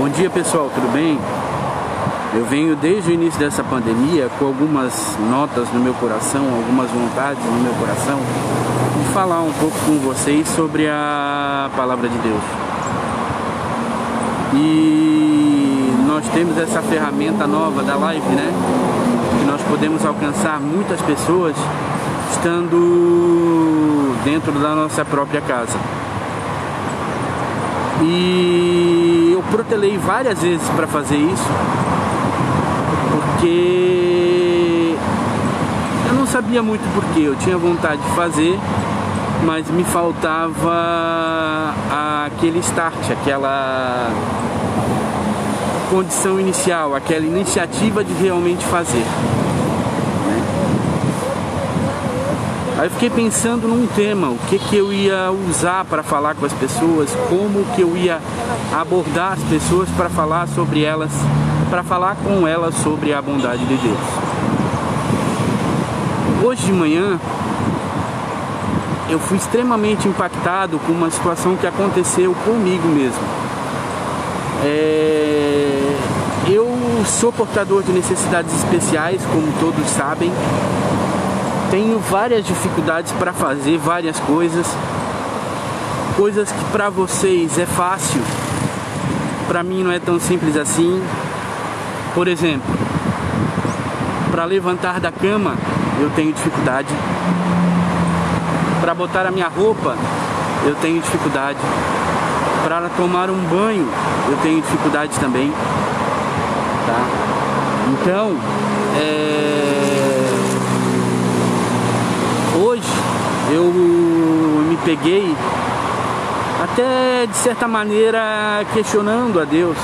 Bom dia pessoal, tudo bem? Eu venho desde o início dessa pandemia com algumas notas no meu coração, algumas vontades no meu coração de falar um pouco com vocês sobre a Palavra de Deus. E nós temos essa ferramenta nova da live, né? Que nós podemos alcançar muitas pessoas estando dentro da nossa própria casa. E eu protelei várias vezes para fazer isso, porque eu não sabia muito porquê. Eu tinha vontade de fazer, mas me faltava aquele start, aquela condição inicial, aquela iniciativa de realmente fazer, né? Aí eu fiquei pensando num tema, o que eu ia usar para falar com as pessoas, como que eu ia abordar as pessoas para falar sobre elas, para falar com elas sobre a bondade de Deus. Hoje de manhã eu fui extremamente impactado com uma situação que aconteceu comigo mesmo. Eu sou portador de necessidades especiais, como todos sabem. Tenho várias dificuldades para fazer várias coisas que para vocês é fácil, para mim não é tão simples assim. Por exemplo, para levantar da cama eu tenho dificuldade, para botar a minha roupa eu tenho dificuldade, para tomar um banho eu tenho dificuldade também, tá? Então, hoje eu me peguei até de certa maneira questionando a Deus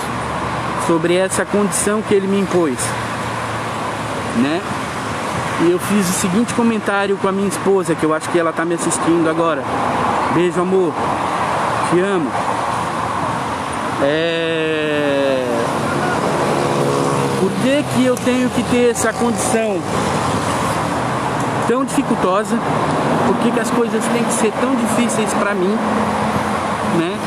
sobre essa condição que Ele me impôs, né? E eu fiz o seguinte comentário com a minha esposa, que eu acho que ela está me assistindo agora. Beijo, amor, te amo. Por que eu tenho que ter essa condição tão dificultosa? Por que as coisas têm que ser tão difíceis para mim, né?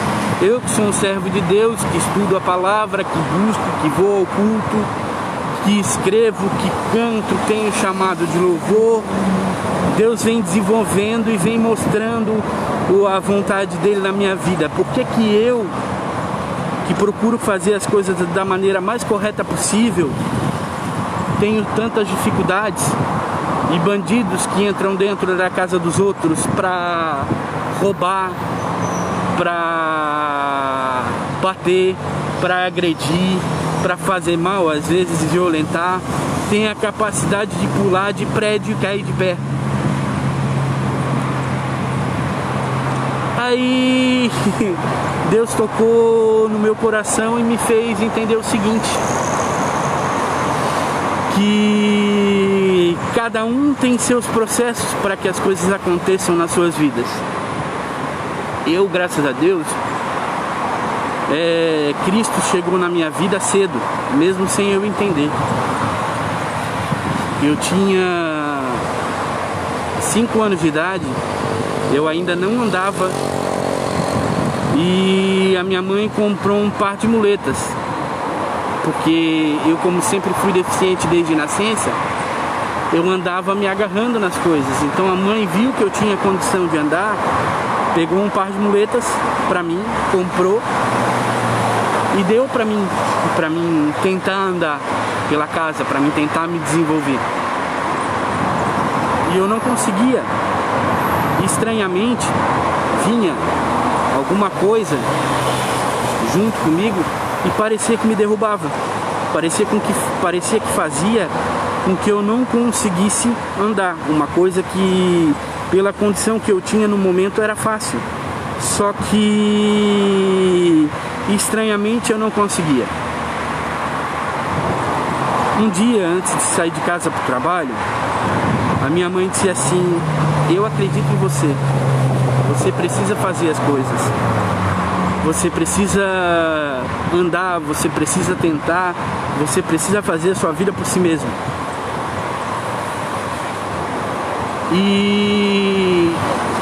Eu que sou um servo de Deus, que estudo a palavra, que busco, que vou ao culto, que escrevo, que canto, tenho chamado de louvor. Deus vem desenvolvendo e vem mostrando a vontade dele na minha vida. Por que eu, que procuro fazer as coisas da maneira mais correta possível, tenho tantas dificuldades? E bandidos que entram dentro da casa dos outros para roubar, para bater, para agredir, para fazer mal, às vezes violentar, tem a capacidade de pular de prédio e cair de pé. Aí Deus tocou no meu coração e me fez entender o seguinte, que cada um tem seus processos para que as coisas aconteçam nas suas vidas. Eu, graças a Deus, Cristo chegou na minha vida cedo, mesmo sem eu entender. Eu tinha 5 anos de idade, eu ainda não andava, e a minha mãe comprou um par de muletas, porque eu, como sempre fui deficiente desde nascença, eu andava me agarrando nas coisas. Então a mãe viu que eu tinha condição de andar, pegou um par de muletas para mim, comprou e deu para mim tentar andar pela casa, para mim tentar me desenvolver. E eu não conseguia. Estranhamente, vinha alguma coisa junto comigo e parecia que me derrubava. Parecia que fazia com que eu não conseguisse andar. Uma coisa que, pela condição que eu tinha no momento, era fácil. Só que, estranhamente, eu não conseguia. Um dia, antes de sair de casa para o trabalho, a minha mãe disse assim: eu acredito em você. Você precisa fazer as coisas. Você precisa andar, você precisa tentar, você precisa fazer a sua vida por si mesmo. E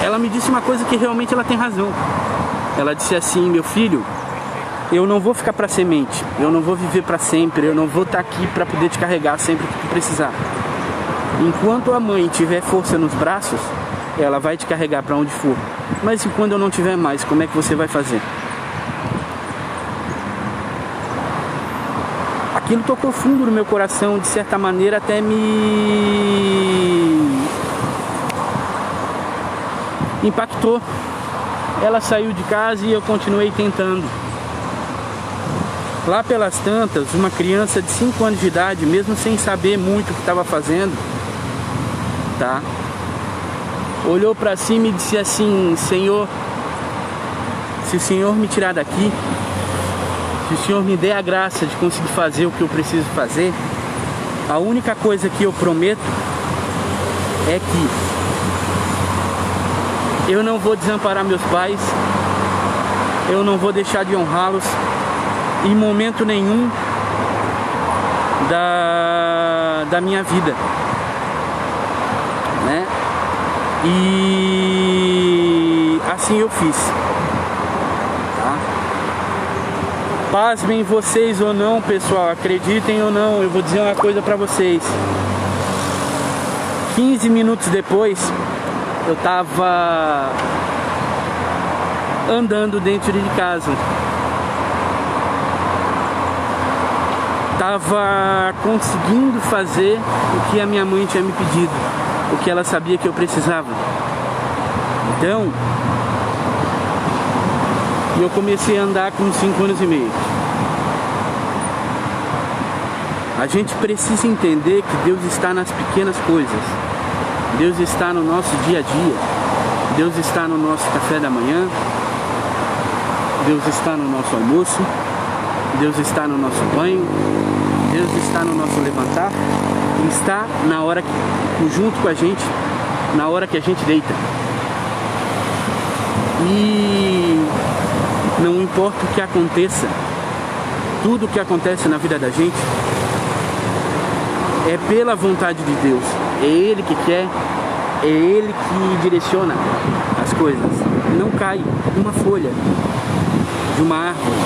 ela me disse uma coisa que realmente ela tem razão. Ela disse assim: meu filho, eu não vou ficar para semente, eu não vou viver para sempre, eu não vou estar aqui para poder te carregar sempre que tu precisar. Enquanto a mãe tiver força nos braços, ela vai te carregar para onde for. Mas e quando eu não tiver mais, como é que você vai fazer? Aquilo tocou fundo no meu coração, de certa maneira até me impactou. Ela saiu de casa e eu continuei tentando. Lá pelas tantas, uma criança de 5 anos de idade, mesmo sem saber muito o que estava fazendo, tá? Olhou para cima e disse assim: Senhor, se o Senhor me tirar daqui, se o Senhor me der a graça de conseguir fazer o que eu preciso fazer, a única coisa que eu prometo é que eu não vou desamparar meus pais, eu não vou deixar de honrá-los em momento nenhum da minha vida, né? E assim eu fiz, tá? Pasmem vocês ou não, pessoal, acreditem ou não, eu vou dizer uma coisa pra vocês. 15 minutos depois, eu tava andando dentro de casa. Tava conseguindo fazer o que a minha mãe tinha me pedido, o que ela sabia que eu precisava. Então, eu comecei a andar com 5 anos e meio. A gente precisa entender que Deus está nas pequenas coisas. Deus está no nosso dia a dia. Deus está no nosso café da manhã. Deus está no nosso almoço. Deus está no nosso banho. Deus está no nosso levantar. Ele está na hora que, junto com a gente, na hora que a gente deita. E não importa o que aconteça, tudo o que acontece na vida da gente é pela vontade de Deus. É Ele que quer, é Ele que direciona as coisas. Não cai uma folha de uma árvore,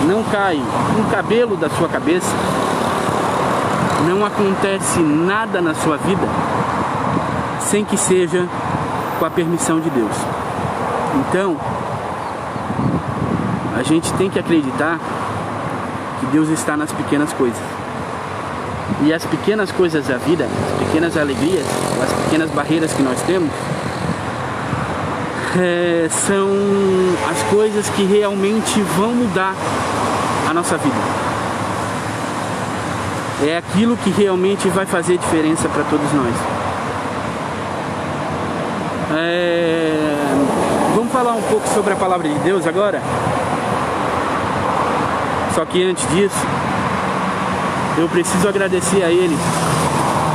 não cai um cabelo da sua cabeça, não acontece nada na sua vida sem que seja com a permissão de Deus. Então, a gente tem que acreditar que Deus está nas pequenas coisas. E as pequenas coisas da vida, as pequenas alegrias, as pequenas barreiras que nós temos, são as coisas que realmente vão mudar a nossa vida. É aquilo que realmente vai fazer diferença para todos nós. Vamos falar um pouco sobre a palavra de Deus agora? Só que antes disso, eu preciso agradecer a Ele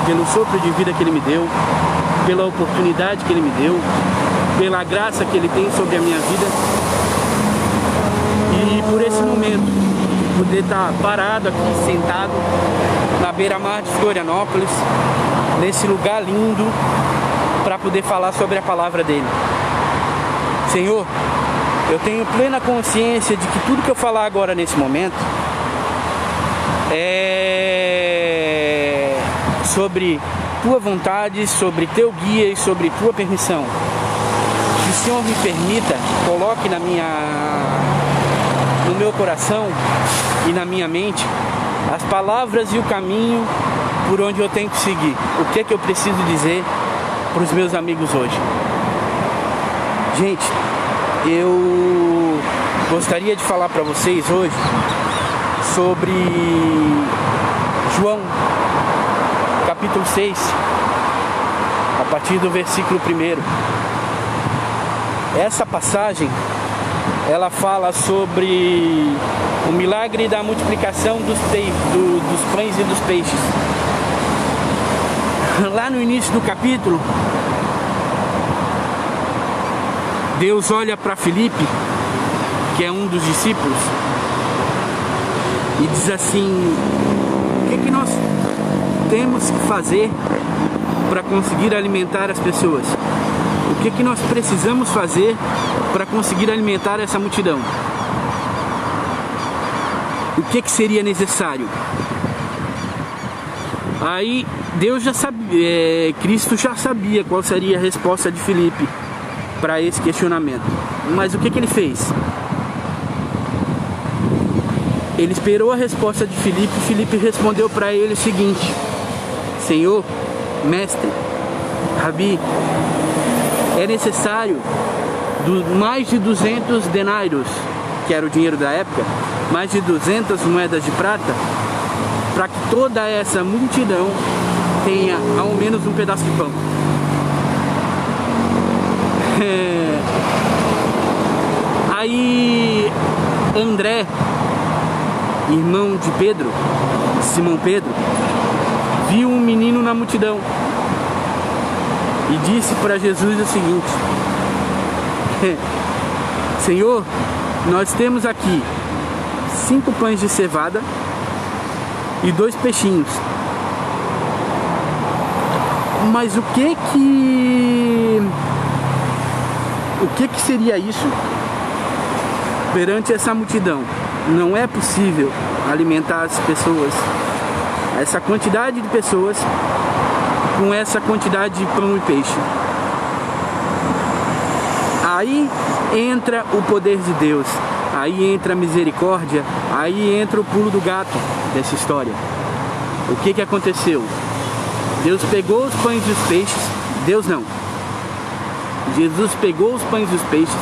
pelo sopro de vida que Ele me deu, pela oportunidade que Ele me deu, pela graça que Ele tem sobre a minha vida e por esse momento, poder estar parado aqui, sentado na beira-mar de Florianópolis, nesse lugar lindo, para poder falar sobre a palavra dele. Senhor, eu tenho plena consciência de que tudo que eu falar agora nesse momento é sobre tua vontade, sobre teu guia e sobre tua permissão. Que o Senhor me permita, coloque no meu coração e na minha mente as palavras e o caminho por onde eu tenho que seguir. O que é que eu preciso dizer para os meus amigos hoje? Gente, eu gostaria de falar para vocês hoje sobre João, capítulo 6, a partir do versículo 1. Essa passagem, ela fala sobre o milagre da multiplicação dos pães e dos peixes. Lá no início do capítulo, Deus olha para Filipe, que é um dos discípulos, e diz assim: o que nós temos que fazer para conseguir alimentar as pessoas? O que nós precisamos fazer para conseguir alimentar essa multidão? o que seria necessário. Aí Deus já sabia, Cristo já sabia qual seria a resposta de Filipe para esse questionamento. Mas o que ele fez? Ele esperou a resposta de Filipe. Filipe respondeu para ele o seguinte: Senhor, mestre, Rabi, é necessário mais de 200 denários, que era o dinheiro da época, mais de 200 moedas de prata, para que toda essa multidão tenha ao menos um pedaço de pão. Aí André, irmão de Pedro, Simão Pedro, viu um menino na multidão e disse para Jesus o seguinte: Senhor, nós temos aqui 5 pães de cevada e 2 peixinhos. Mas o que seria isso perante essa multidão? Não é possível alimentar as pessoas, essa quantidade de pessoas, com essa quantidade de pão e peixe. Aí entra o poder de Deus, aí entra a misericórdia, aí entra o pulo do gato dessa história. O que aconteceu? Deus pegou os pães e os peixes. Deus não. Jesus pegou os pães e os peixes,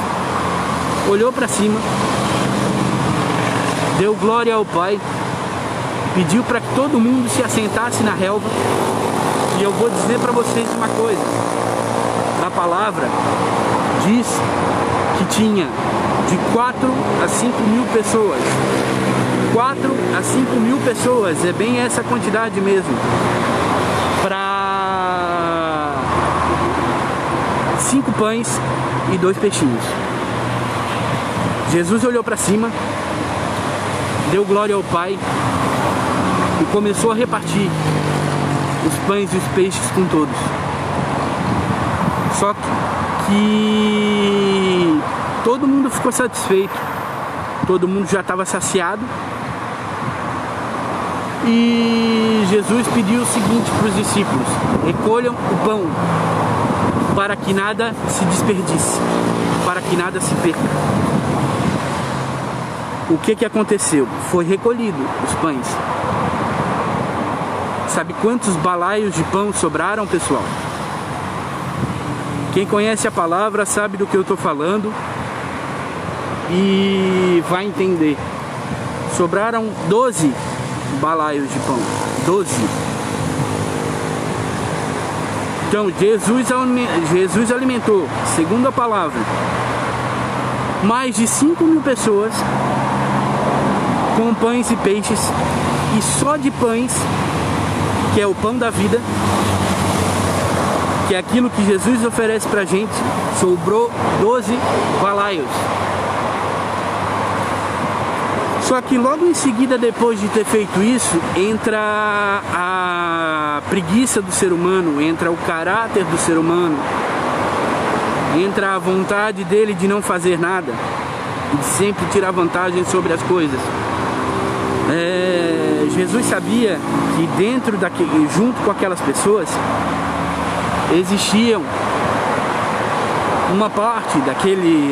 olhou para cima, deu glória ao Pai, pediu para que todo mundo se assentasse na relva. E eu vou dizer para vocês uma coisa: a palavra diz que tinha de 4 a 5 mil pessoas. 4 a 5 mil pessoas, é bem essa quantidade mesmo, para 5 pães e 2 peixinhos. Jesus olhou para cima, deu glória ao Pai e começou a repartir os pães e os peixes com todos. Só que todo mundo ficou satisfeito, todo mundo já estava saciado. E Jesus pediu o seguinte para os discípulos: recolham o pão, para que nada se desperdice, para que nada se perca. O que aconteceu? Foi recolhido os pães. Sabe quantos balaios de pão sobraram, pessoal? Quem conhece a palavra sabe do que eu estou falando e vai entender. Sobraram 12 balaios de pão. 12. Então Jesus alimentou, segundo a palavra, mais de 5 mil pessoas com pães e peixes. E só de pães, que é o pão da vida, que é aquilo que Jesus oferece pra gente, sobrou 12 balaios. Só que logo em seguida, depois de ter feito isso, entra a preguiça do ser humano, entra o caráter do ser humano, entra a vontade dele de não fazer nada e de sempre tirar vantagem sobre as coisas. Jesus sabia que dentro junto com aquelas pessoas, existiam uma parte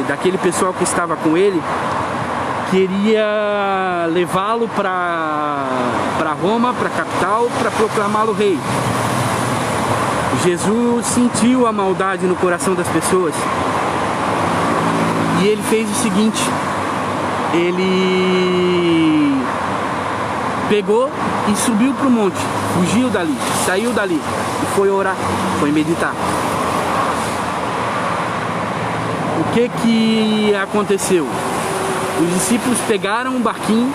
daquele pessoal que estava com ele, queria levá-lo para Roma, para a capital, para proclamá-lo rei. Jesus sentiu a maldade no coração das pessoas e ele fez o seguinte: ele pegou e subiu para o monte, fugiu dali, saiu dali e foi orar, foi meditar. O que aconteceu? Os discípulos pegaram um barquinho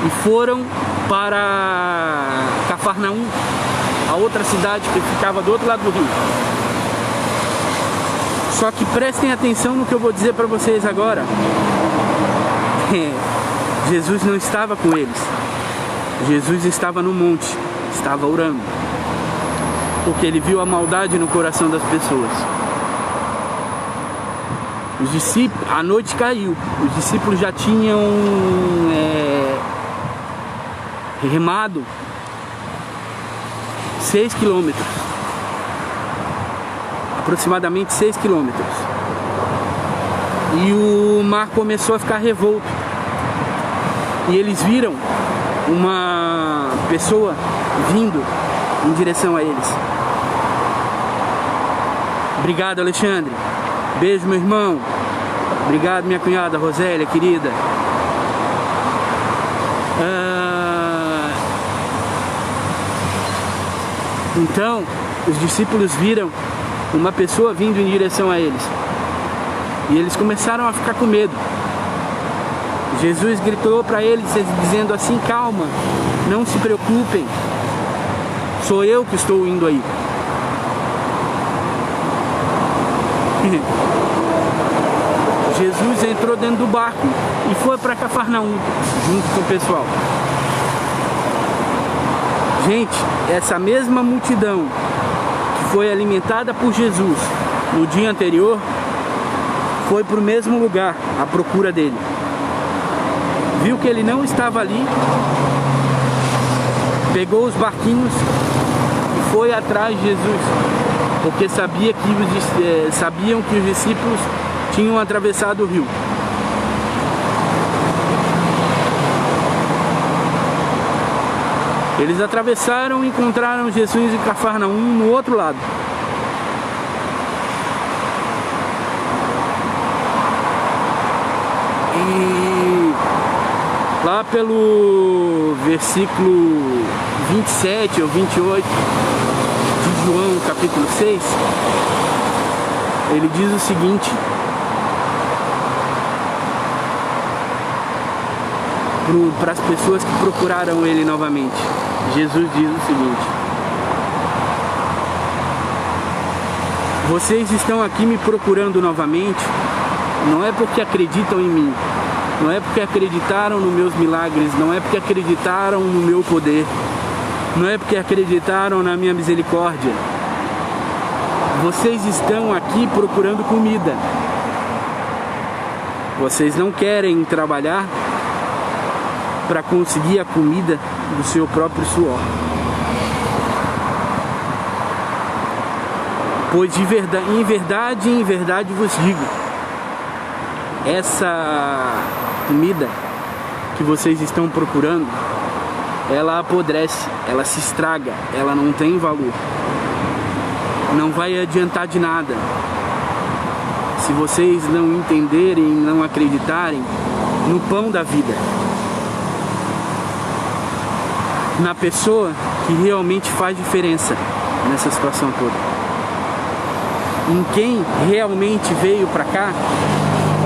e foram para Cafarnaum, a outra cidade que ficava do outro lado do rio. Só que prestem atenção no que eu vou dizer para vocês agora. Jesus não estava com eles. Jesus estava no monte, estava orando, porque ele viu a maldade no coração das pessoas. Os discípulos, a noite caiu, os discípulos já tinham remado 6 quilômetros, aproximadamente 6 quilômetros, e o mar começou a ficar revolto, e eles viram uma pessoa vindo em direção a eles. Obrigado, Alexandre. Beijo, meu irmão. Obrigado, minha cunhada Rosélia, querida. Então, os discípulos viram uma pessoa vindo em direção a eles. E eles começaram a ficar com medo. Jesus gritou para eles, dizendo assim: calma, não se preocupem, sou eu que estou indo aí. Jesus entrou dentro do barco e foi para Cafarnaum, junto com o pessoal. Gente, essa mesma multidão que foi alimentada por Jesus no dia anterior, foi para o mesmo lugar à procura dele. Viu que ele não estava ali, pegou os barquinhos e foi atrás de Jesus, porque sabiam que os discípulos tinham atravessado o rio. Eles atravessaram e encontraram Jesus em Cafarnaum, no outro lado. E lá pelo versículo 27 ou 28 de João, capítulo 6, ele diz o seguinte: para as pessoas que procuraram ele novamente, Jesus diz o seguinte: vocês estão aqui me procurando novamente, não é porque acreditam em mim, não é porque acreditaram nos meus milagres, não é porque acreditaram no meu poder, não é porque acreditaram na minha misericórdia. Vocês estão aqui procurando comida. Vocês não querem trabalhar para conseguir a comida do seu próprio suor. Pois em verdade vos digo, essa comida que vocês estão procurando, ela apodrece, ela se estraga, ela não tem valor, não vai adiantar de nada se vocês não entenderem, não acreditarem no pão da vida, na pessoa que realmente faz diferença nessa situação toda, em quem realmente veio para cá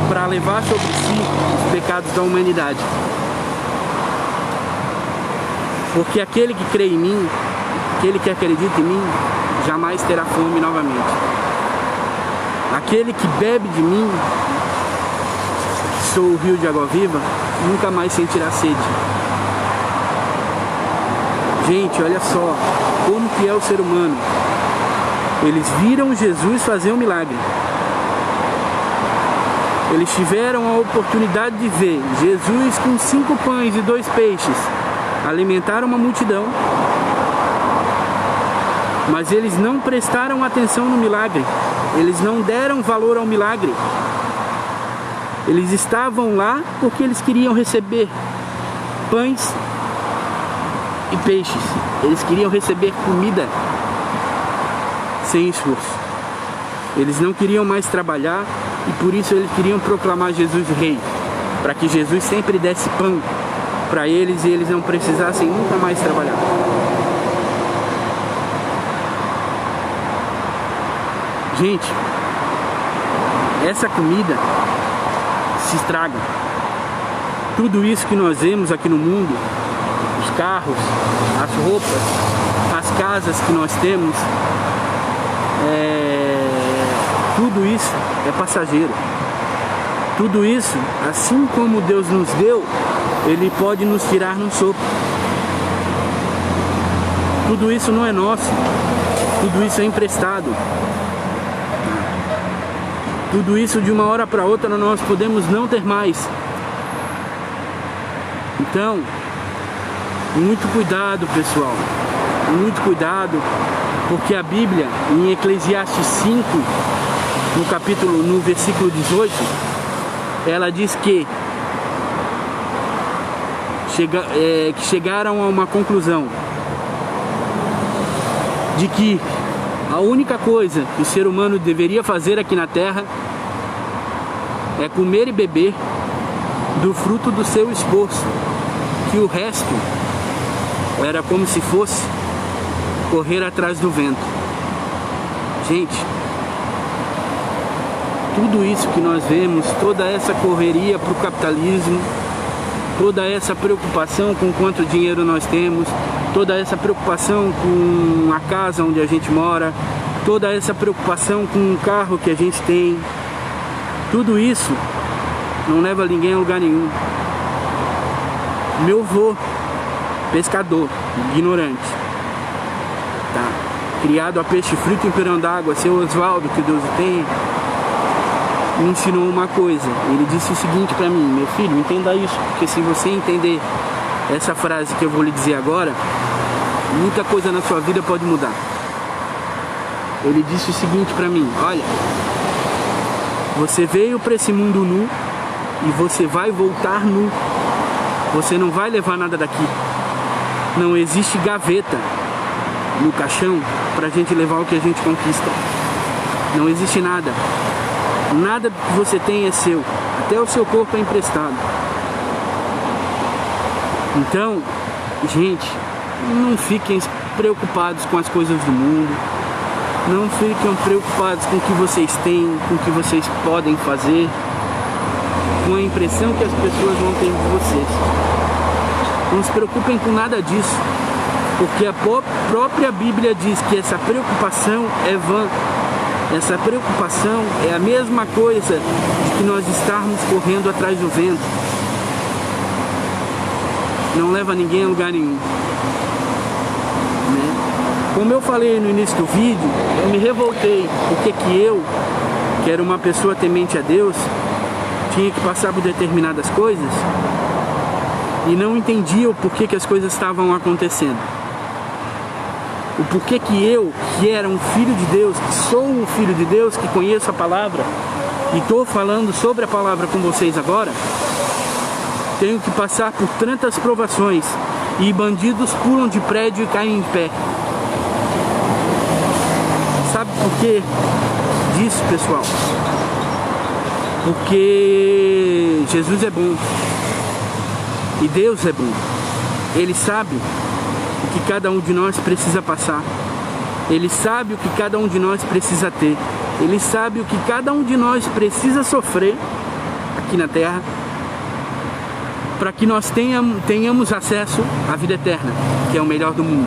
para levar sobre si os pecados da humanidade. Porque aquele que crê em mim, aquele que acredita em mim, jamais terá fome novamente. Aquele que bebe de mim, que sou o rio de água viva, nunca mais sentirá sede. Gente, olha só como que é o ser humano. Eles viram Jesus fazer um milagre. Eles tiveram a oportunidade de ver Jesus com 5 pães e 2 peixes alimentar uma multidão, mas eles não prestaram atenção no milagre. Eles não deram valor ao milagre. Eles estavam lá porque eles queriam receber pães e peixes. Eles queriam receber comida sem esforço. Eles não queriam mais trabalhar e por isso eles queriam proclamar Jesus rei, para que Jesus sempre desse pão para eles e eles não precisassem nunca mais trabalhar. Gente, essa comida se estraga. Tudo isso que nós vemos aqui no mundo, os carros, as roupas, as casas que nós temos, tudo isso é passageiro. Tudo isso, assim como Deus nos deu, Ele pode nos tirar num sopro. Tudo isso não é nosso, tudo isso é emprestado. Tudo isso de uma hora para outra nós podemos não ter mais. Então, muito cuidado, pessoal. Muito cuidado, porque a Bíblia, em Eclesiastes 5, no versículo 18, ela diz que chegaram a uma conclusão de que a única coisa que o ser humano deveria fazer aqui na terra é comer e beber do fruto do seu esforço, que o resto era como se fosse correr atrás do vento. Gente, tudo isso que nós vemos, toda essa correria para o capitalismo, toda essa preocupação com quanto dinheiro nós temos, toda essa preocupação com a casa onde a gente mora, toda essa preocupação com o carro que a gente tem, tudo isso não leva ninguém a lugar nenhum. Meu avô, pescador, ignorante, tá? Criado a peixe frito em pirão d'água, seu Oswaldo, que Deus o tenha, me ensinou uma coisa. Ele disse o seguinte para mim: meu filho, entenda isso, porque se você entender essa frase que eu vou lhe dizer agora, muita coisa na sua vida pode mudar. Ele disse o seguinte para mim: olha, você veio para esse mundo nu e você vai voltar nu. Você não vai levar nada daqui. Não existe gaveta no caixão pra gente levar o que a gente conquista. Não existe nada. Nada que você tem é seu. Até o seu corpo é emprestado. Então, gente, não fiquem preocupados com as coisas do mundo. Não fiquem preocupados com o que vocês têm, com o que vocês podem fazer, com a impressão que as pessoas vão ter de vocês. Não se preocupem com nada disso, porque a própria Bíblia diz que essa preocupação é vã. Essa preocupação é a mesma coisa de que nós estarmos correndo atrás do vento. Não leva ninguém a lugar nenhum, né? Como eu falei no início do vídeo, eu me revoltei porque que eu, que era uma pessoa temente a Deus, tinha que passar por determinadas coisas e não entendia o porquê que as coisas estavam acontecendo. O porquê que eu, que era um filho de Deus, que sou um filho de Deus, que conheço a palavra e estou falando sobre a palavra com vocês agora, tenho que passar por tantas provações e bandidos pulam de prédio e caem em pé. Sabe por quê disso, pessoal? Porque Jesus é bom e Deus é bom. Ele sabe o que cada um de nós precisa passar. Ele sabe o que cada um de nós precisa ter. Ele sabe o que cada um de nós precisa sofrer aqui na terra para que nós tenhamos acesso à vida eterna, que é o melhor do mundo,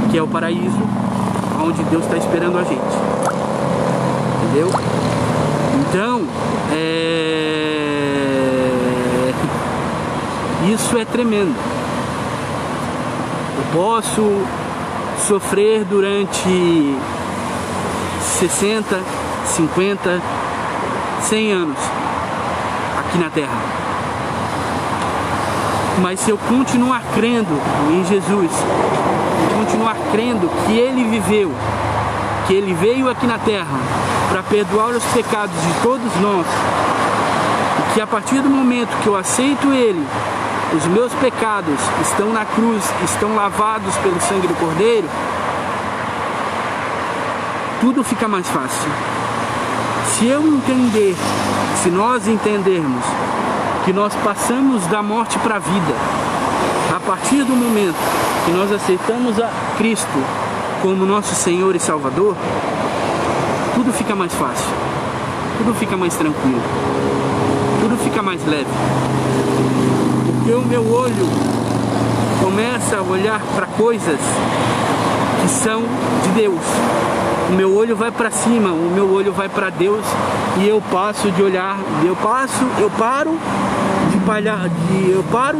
que é o paraíso onde Deus está esperando a gente. Entendeu? Então, isso é tremendo. Eu posso sofrer durante 60, 50, 100 anos aqui na Terra. Mas se eu continuar crendo em Jesus, continuar crendo que Ele viveu, que Ele veio aqui na Terra para perdoar os pecados de todos nós, e que a partir do momento que eu aceito Ele, os meus pecados estão na cruz, estão lavados pelo sangue do Cordeiro, tudo fica mais fácil. Se eu entender, se nós entendermos que nós passamos da morte para a vida, a partir do momento que nós aceitamos a Cristo como nosso Senhor e Salvador, tudo fica mais fácil, tudo fica mais tranquilo, tudo fica mais leve. Porque o meu olho começa a olhar para coisas que são de Deus. O meu olho vai para cima, o meu olho vai para Deus e eu passo de olhar, eu paro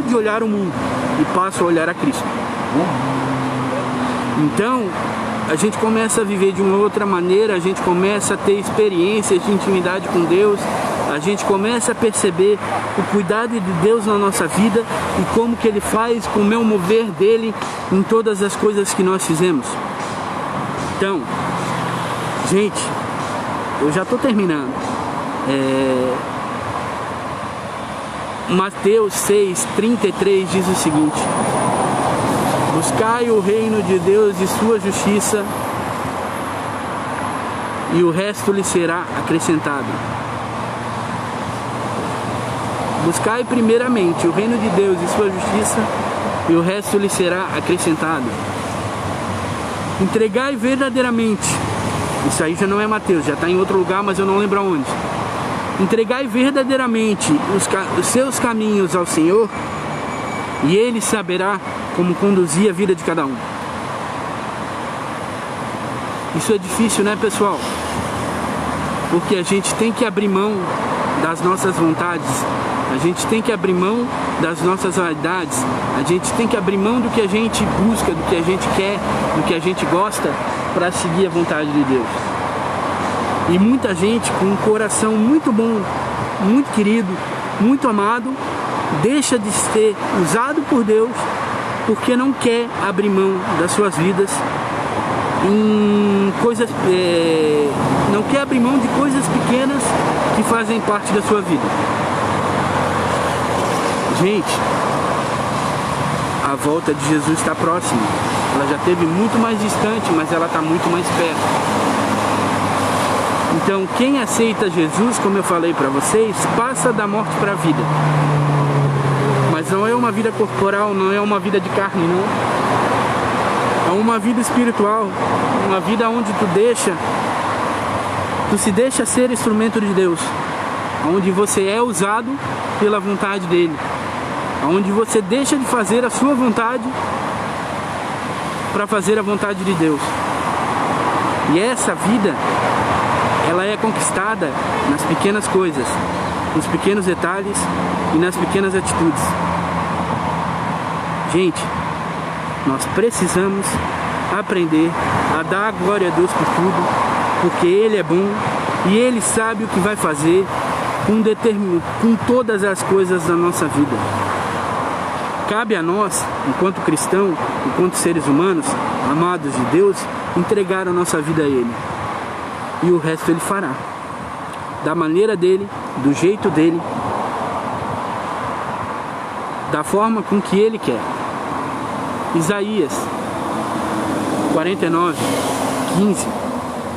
de olhar o mundo e passo a olhar a Cristo. Então, a gente começa a viver de uma outra maneira, a gente começa a ter experiências de intimidade com Deus, a gente começa a perceber o cuidado de Deus na nossa vida e como que Ele faz com o meu mover dEle em todas as coisas que nós fizemos. Então, gente, eu já estou terminando. Mateus 6:33 diz o seguinte: buscai o reino de Deus e sua justiça, e o resto lhe será acrescentado. Buscai primeiramente o reino de Deus e sua justiça, e o resto lhe será acrescentado. Entregai verdadeiramente. Isso aí já não é Mateus, já está em outro lugar, mas eu não lembro aonde. Entregai verdadeiramente os seus caminhos ao Senhor, e Ele saberá como conduzir a vida de cada um. Isso é difícil, né, pessoal? Porque a gente tem que abrir mão das nossas vontades, a gente tem que abrir mão das nossas vaidades, a gente tem que abrir mão do que a gente busca, do que a gente quer, do que a gente gosta, para seguir a vontade de Deus. E muita gente com um coração muito bom, muito querido, muito amado, deixa de ser usado por Deus porque não quer abrir mão das suas vidas em coisas, não quer abrir mão de coisas pequenas que fazem parte da sua vida. Gente, a volta de Jesus está próxima. Ela já esteve muito mais distante, mas ela está muito mais perto. Então, quem aceita Jesus, como eu falei para vocês, passa da morte para a vida. Mas não é uma vida corporal, não é uma vida de carne, não. É uma vida espiritual, uma vida onde tu se deixa ser instrumento de Deus, onde você é usado pela vontade dEle, onde você deixa de fazer a sua vontade para fazer a vontade de Deus. E essa vida, ela é conquistada nas pequenas coisas, nos pequenos detalhes e nas pequenas atitudes. Gente, nós precisamos aprender a dar a glória a Deus por tudo, porque Ele é bom e Ele sabe o que vai fazer com todas as coisas da nossa vida. Cabe a nós, enquanto cristãos, enquanto seres humanos, amados de Deus, entregar a nossa vida a Ele. E o resto Ele fará, da maneira dEle, do jeito dEle, da forma com que Ele quer. Isaías 49:15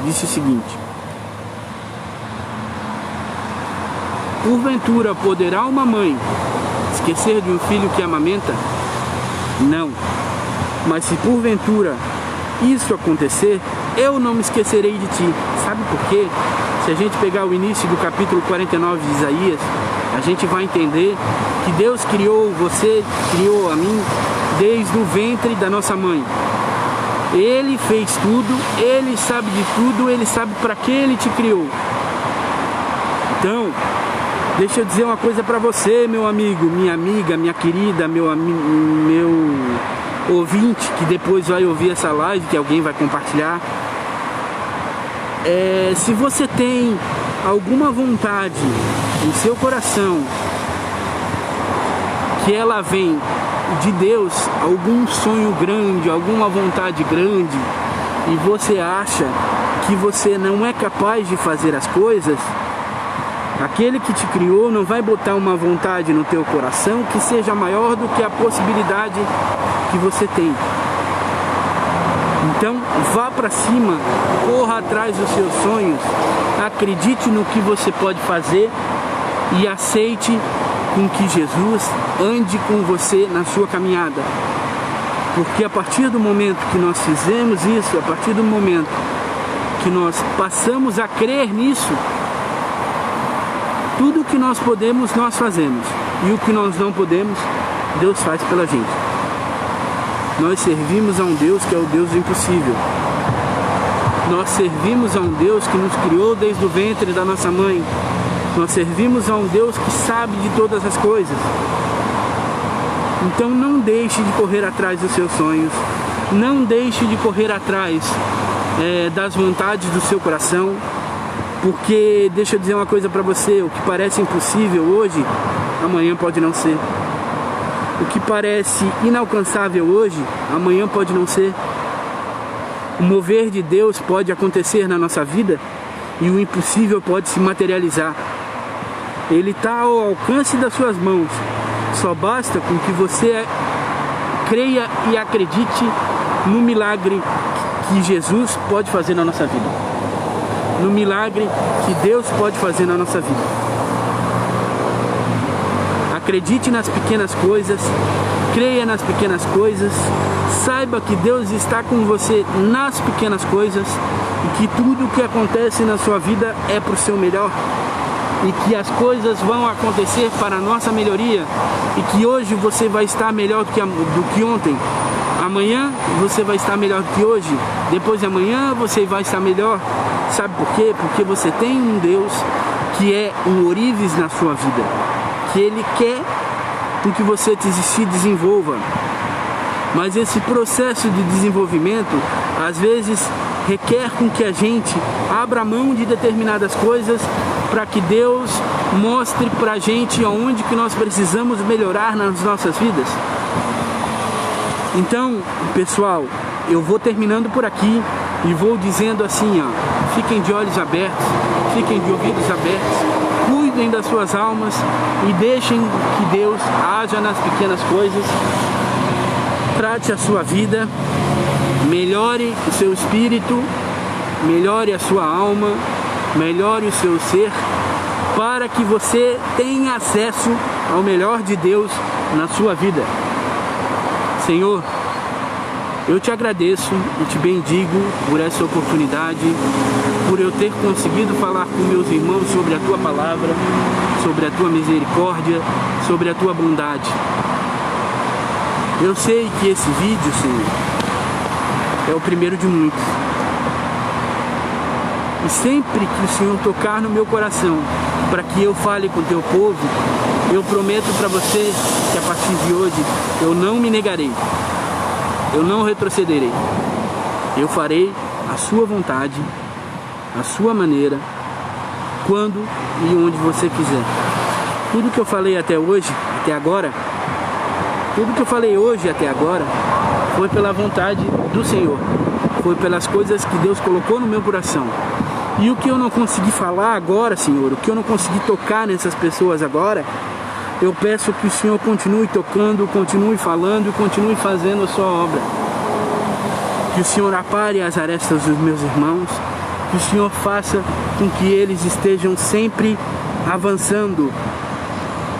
disse o seguinte: porventura poderá uma mãe esquecer de um filho que amamenta? Não. Mas se porventura isso acontecer, eu não me esquecerei de ti. Sabe por quê? Se a gente pegar o início do capítulo 49 de Isaías, a gente vai entender que Deus criou você, criou a mim, desde o ventre da nossa mãe. Ele fez tudo, Ele sabe de tudo, Ele sabe para que Ele te criou. Então, deixa eu dizer uma coisa para você, meu amigo, minha amiga, minha querida, meu ouvinte, que depois vai ouvir essa live, que alguém vai compartilhar. Se você tem alguma vontade em seu coração, que ela vem de Deus, algum sonho grande, alguma vontade grande, e você acha que você não é capaz de fazer as coisas, aquele que te criou não vai botar uma vontade no teu coração que seja maior do que a possibilidade que você tem. Então, vá para cima, corra atrás dos seus sonhos, acredite no que você pode fazer e aceite com que Jesus ande com você na sua caminhada. Porque a partir do momento que nós fizemos isso, a partir do momento que nós passamos a crer nisso, tudo o que nós podemos, nós fazemos. E o que nós não podemos, Deus faz pela gente. Nós servimos a um Deus que é o Deus do impossível. Nós servimos a um Deus que nos criou desde o ventre da nossa mãe. Nós servimos a um Deus que sabe de todas as coisas. Então não deixe de correr atrás dos seus sonhos. Não deixe de correr atrás das vontades do seu coração, porque deixa eu dizer uma coisa para você, o que parece impossível hoje, amanhã pode não ser. O que parece inalcançável hoje, amanhã pode não ser. O mover de Deus pode acontecer na nossa vida e o impossível pode se materializar. Ele está ao alcance das suas mãos. Só basta com que você creia e acredite no milagre que Jesus pode fazer na nossa vida. No milagre que Deus pode fazer na nossa vida. Acredite nas pequenas coisas, creia nas pequenas coisas, saiba que Deus está com você nas pequenas coisas e que tudo o que acontece na sua vida é para o seu melhor e que as coisas vão acontecer para a nossa melhoria e que hoje você vai estar melhor do que ontem. Amanhã você vai estar melhor do que hoje, depois de amanhã você vai estar melhor. Sabe por quê? Porque você tem um Deus que é um ourives na sua vida, que Ele quer que você se desenvolva. Mas esse processo de desenvolvimento, às vezes, requer com que a gente abra mão de determinadas coisas para que Deus mostre para a gente aonde que nós precisamos melhorar nas nossas vidas. Então, pessoal, eu vou terminando por aqui e vou dizendo assim, ó, fiquem de olhos abertos, fiquem de ouvidos abertos, cuidem das suas almas e deixem que Deus haja nas pequenas coisas. Trate a sua vida, melhore o seu espírito, melhore a sua alma, melhore o seu ser, para que você tenha acesso ao melhor de Deus na sua vida. Senhor, eu te agradeço e te bendigo por essa oportunidade, por eu ter conseguido falar com meus irmãos sobre a tua palavra, sobre a tua misericórdia, sobre a tua bondade. Eu sei que esse vídeo, Senhor, é o primeiro de muitos. E sempre que o Senhor tocar no meu coração para que eu fale com o teu povo, eu prometo para você que a partir de hoje eu não me negarei, eu não retrocederei, eu farei a sua vontade, a sua maneira, quando e onde você quiser. Tudo que eu falei até hoje, até agora, tudo que eu falei hoje até agora foi pela vontade do Senhor, foi pelas coisas que Deus colocou no meu coração. E o que eu não consegui falar agora, Senhor, o que eu não consegui tocar nessas pessoas agora, eu peço que o Senhor continue tocando, continue falando e continue fazendo a sua obra. Que o Senhor apare as arestas dos meus irmãos, que o Senhor faça com que eles estejam sempre avançando,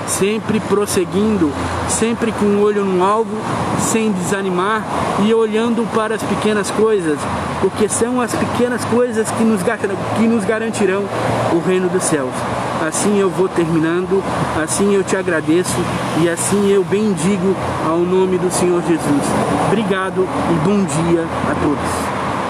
sempre prosseguindo, sempre com o olho no alvo, sem desanimar e olhando para as pequenas coisas, porque são as pequenas coisas que nos garantirão o reino dos céus. Assim eu vou terminando, assim eu te agradeço e assim eu bendigo ao nome do Senhor Jesus. Obrigado e bom dia a todos.